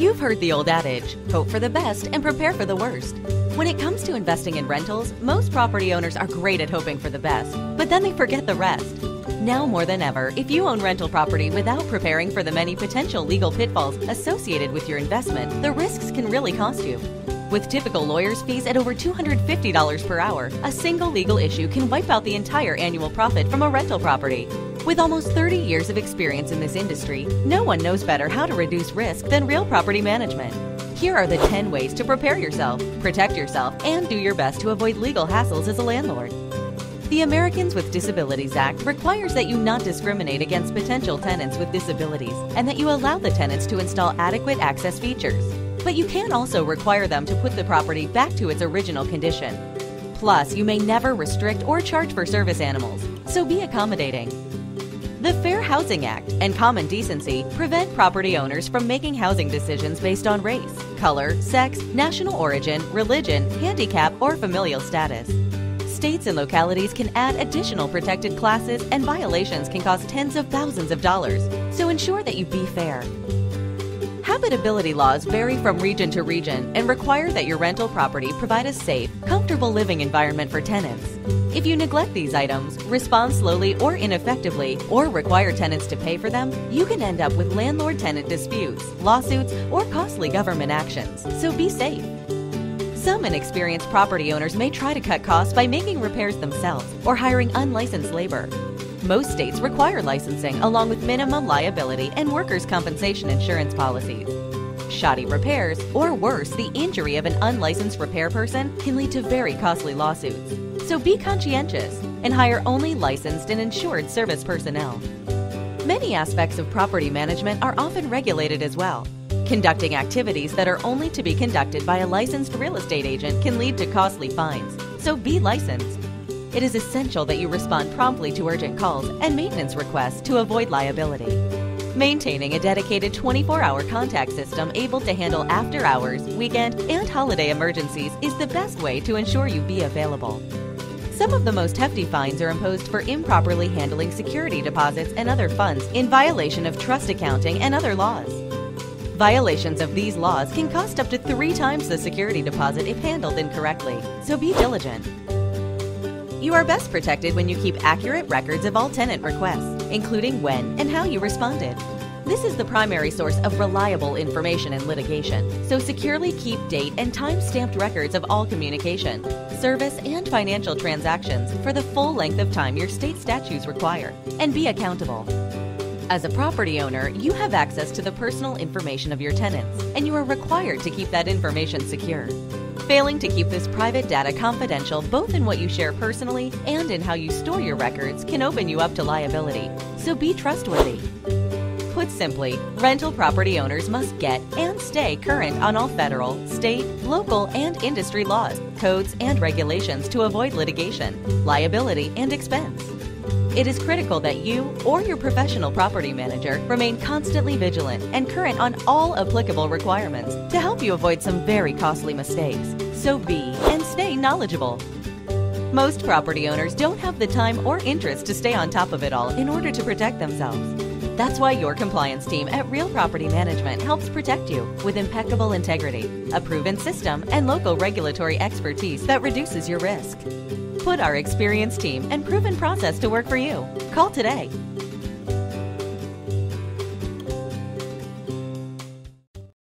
You've heard the old adage, hope for the best and prepare for the worst. When it comes to investing in rentals, most property owners are great at hoping for the best, but then they forget the rest. Now more than ever, if you own rental property without preparing for the many potential legal pitfalls associated with your investment, the risks can really cost you. With typical lawyer's fees at over $250 per hour, a single legal issue can wipe out the entire annual profit from a rental property. With almost 30 years of experience in this industry, no one knows better how to reduce risk than Real Property Management. Here are the 10 ways to prepare yourself, protect yourself, and do your best to avoid legal hassles as a landlord. The Americans with Disabilities Act requires that you not discriminate against potential tenants with disabilities and that you allow the tenants to install adequate access features. But you can also require them to put the property back to its original condition. Plus, you may never restrict or charge for service animals, so be accommodating. The Fair Housing Act and common decency prevent property owners from making housing decisions based on race, color, sex, national origin, religion, handicap, or familial status. States and localities can add additional protected classes, and violations can cost tens of thousands of dollars, so ensure that you be fair. Habitability laws vary from region to region and require that your rental property provide a safe, comfortable living environment for tenants. If you neglect these items, respond slowly or ineffectively, or require tenants to pay for them, you can end up with landlord-tenant disputes, lawsuits, or costly government actions, so be safe. Some inexperienced property owners may try to cut costs by making repairs themselves or hiring unlicensed labor. Most states require licensing along with minimum liability and workers' compensation insurance policies. Shoddy repairs, or worse, the injury of an unlicensed repair person, can lead to very costly lawsuits. So be conscientious and hire only licensed and insured service personnel. Many aspects of property management are often regulated as well. Conducting activities that are only to be conducted by a licensed real estate agent can lead to costly fines, so be licensed. It is essential that you respond promptly to urgent calls and maintenance requests to avoid liability. Maintaining a dedicated 24-hour contact system able to handle after-hours, weekend, and holiday emergencies is the best way to ensure you be available. Some of the most hefty fines are imposed for improperly handling security deposits and other funds in violation of trust accounting and other laws. Violations of these laws can cost up to 3 times the security deposit if handled incorrectly, so be diligent. You are best protected when you keep accurate records of all tenant requests, including when and how you responded. This is the primary source of reliable information in litigation, so securely keep date and time-stamped records of all communication, service, and financial transactions for the full length of time your state statutes require, and be accountable. As a property owner, you have access to the personal information of your tenants, and you are required to keep that information secure. Failing to keep this private data confidential both in what you share personally and in how you store your records can open you up to liability, so be trustworthy. Put simply, rental property owners must get and stay current on all federal, state, local, and industry laws, codes, and regulations to avoid litigation, liability, and expense. It is critical that you or your professional property manager remain constantly vigilant and current on all applicable requirements to help you avoid some very costly mistakes. So be and stay knowledgeable. Most property owners don't have the time or interest to stay on top of it all in order to protect themselves. That's why your compliance team at Real Property Management helps protect you with impeccable integrity, a proven system, and local regulatory expertise that reduces your risk. Put our experienced team and proven process to work for you. Call today.